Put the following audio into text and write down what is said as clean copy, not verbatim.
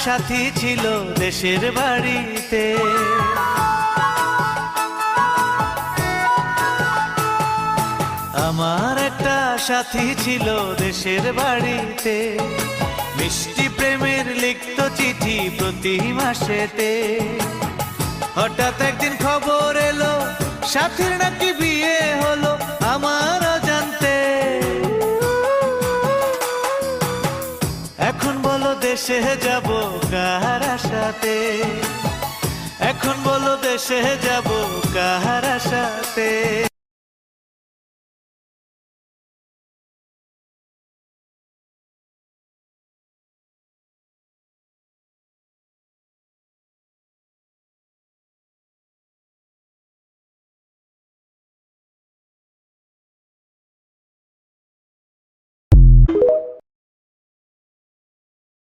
সাথী ছিল দেশের বাড়িতে। আমার একটা সাথী ছিল দেশের বাড়িতে, মিষ্টি প্রেমের লিখত চিঠি প্রতি মাসেতে। হঠাৎ একদিন খবর এলো সাথীর নাকি বিয়ে হলো আমার অজান্তে। এখন বলো দেশে যাব কার আশাতে, এখন বলো দেশে যাব কার আশাতে।